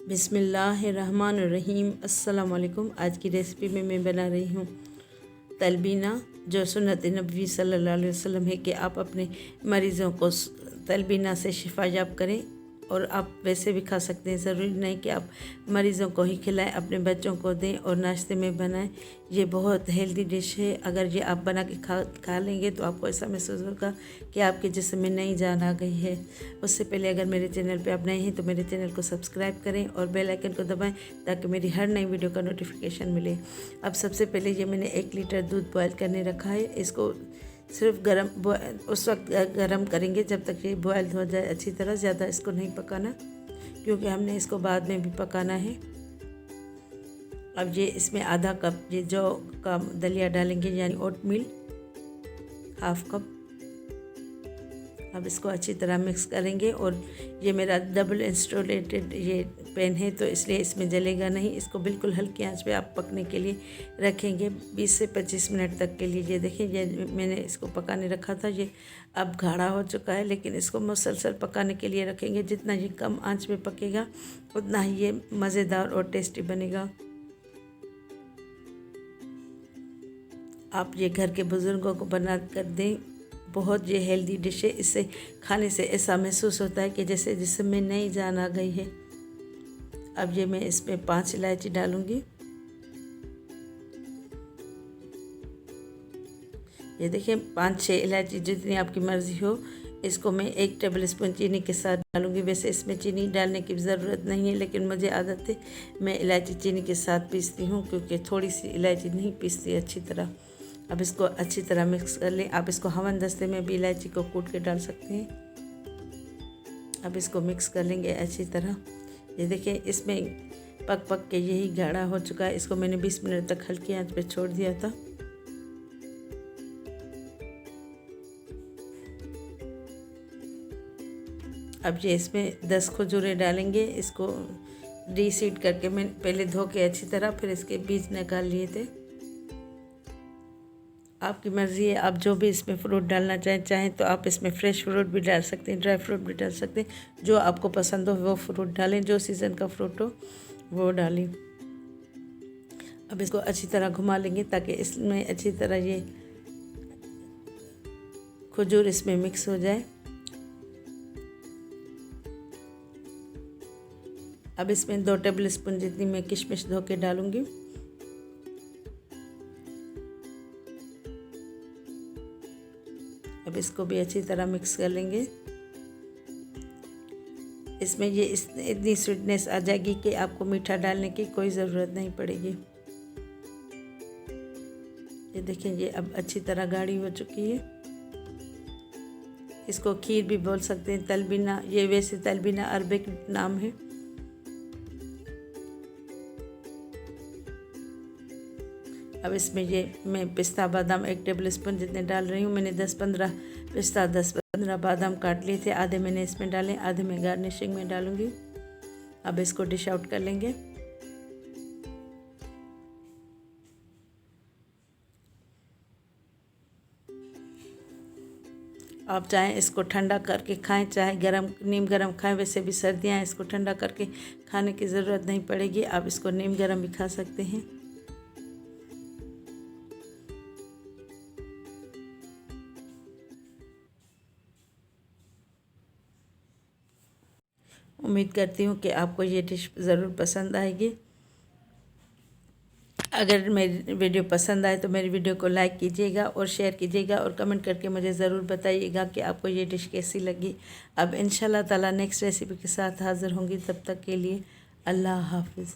बिस्मिल्लाहिर्रहमानिर्रहीम। अस्सलाम वालेकुम। आज की रेसिपी में मैं बना रही हूँ तलबीना, जो सुन्नत नबी सल्लल्लाहु अलैहि वसल्लम है कि आप अपने मरीज़ों को तलबीना से शिफायाब करें। और आप वैसे भी खा सकते हैं, ज़रूरी नहीं कि आप मरीज़ों को ही खिलाएं, अपने बच्चों को दें और नाश्ते में बनाएं। ये बहुत हेल्दी डिश है। अगर ये आप बना के खा लेंगे तो आपको ऐसा महसूस होगा कि आपके जिस्म में नई जान आ गई है। उससे पहले अगर मेरे चैनल पे आप नए हैं तो मेरे चैनल को सब्सक्राइब करें और बेल आइकन को दबाएं ताकि मेरी हर नई वीडियो का नोटिफिकेशन मिले। अब सबसे पहले ये मैंने 1 लीटर दूध बॉयल करने रखा है। इसको सिर्फ उस वक्त गरम करेंगे जब तक ये बॉयल हो जाए अच्छी तरह। ज़्यादा इसको नहीं पकाना क्योंकि हमने इसको बाद में भी पकाना है। अब ये इसमें आधा कप ये जौ का दलिया डालेंगे, यानी ओट मील, हाफ कप। अब इसको अच्छी तरह मिक्स करेंगे। और ये मेरा डबल इंस्टॉलेटेड ये पैन है तो इसलिए इसमें जलेगा नहीं। इसको बिल्कुल हल्की आंच पे आप पकने के लिए रखेंगे 20 से 25 मिनट तक के लिए। ये देखिए, ये मैंने इसको पकाने रखा था, ये अब गाढ़ा हो चुका है, लेकिन इसको मुसलसल पकाने के लिए रखेंगे। जितना ये कम आंच में पकेगा उतना ही ये मज़ेदार और टेस्टी बनेगा। आप ये घर के बुज़ुर्गों को बना कर दें, बहुत ये हेल्दी डिश है। इसे खाने से ऐसा महसूस होता है कि जैसे जिस्म में नई जान आ गई है। अब ये मैं इसमें 5 इलायची डालूंगी। ये देखिए 5-6 इलायची, जितनी आपकी मर्ज़ी हो। इसको मैं 1 टेबल स्पून चीनी के साथ डालूंगी। वैसे इसमें चीनी डालने की ज़रूरत नहीं है, लेकिन मुझे आदत है, मैं इलायची चीनी के साथ पीसती हूँ क्योंकि थोड़ी सी इलायची नहीं पीसती अच्छी तरह। अब इसको अच्छी तरह मिक्स कर लें। आप इसको हवन दस्ते में भी इलायची को कूट के डाल सकते हैं। अब इसको मिक्स कर लेंगे अच्छी तरह। ये देखिए, इसमें पक के यही गाढ़ा हो चुका है। इसको मैंने 20 मिनट तक हल्की आंच पे छोड़ दिया था। अब ये इसमें 10 खजूरें डालेंगे। इसको डीसीड करके मैंने पहले धो के अच्छी तरह, फिर इसके बीज निकाल लिए थे। आपकी मर्ज़ी है, आप जो भी इसमें फ्रूट डालना चाहें तो आप इसमें फ्रेश फ्रूट भी डाल सकते हैं, ड्राई फ्रूट भी डाल सकते हैं। जो आपको पसंद हो वो फ्रूट डालें, जो सीज़न का फ्रूट हो वो डालें। अब इसको अच्छी तरह घुमा लेंगे ताकि इसमें अच्छी तरह ये खजूर इसमें मिक्स हो जाए। अब इसमें 2 टेबल स्पून जितनी मैं किशमिश धो के डालूँगी। अब इसको भी अच्छी तरह मिक्स कर लेंगे। इसमें ये इतनी स्वीटनेस आ जाएगी कि आपको मीठा डालने की कोई ज़रूरत नहीं पड़ेगी। ये देखिए, ये अब अच्छी तरह गाढ़ी हो चुकी है। इसको खीर भी बोल सकते हैं, तलबीना। ये वैसे तलबीना अरबिक नाम है। अब इसमें ये मैं पिस्ता बादाम 1 टेबल स्पून जितने डाल रही हूँ। मैंने 10-15 पिस्ता 10-15 बादाम काट लिए थे। आधे मैंने इसमें डाले, आधे मैं गार्निशिंग में डालूँगी। अब इसको डिश आउट कर लेंगे। आप चाहें इसको ठंडा करके खाएं, चाहे नीम गरम खाएं। वैसे भी सर्दियाँ हैं, इसको ठंडा करके खाने की ज़रूरत नहीं पड़ेगी। आप इसको नीम गरम भी खा सकते हैं। उम्मीद करती हूँ कि आपको ये डिश ज़रूर पसंद आएगी। अगर मेरी वीडियो पसंद आए तो मेरी वीडियो को लाइक कीजिएगा और शेयर कीजिएगा और कमेंट करके मुझे ज़रूर बताइएगा कि आपको ये डिश कैसी लगी। अब इंशाल्लाह ताला नेक्स्ट रेसिपी के साथ हाज़िर होंगी। तब तक के लिए अल्लाह हाफ़िज़।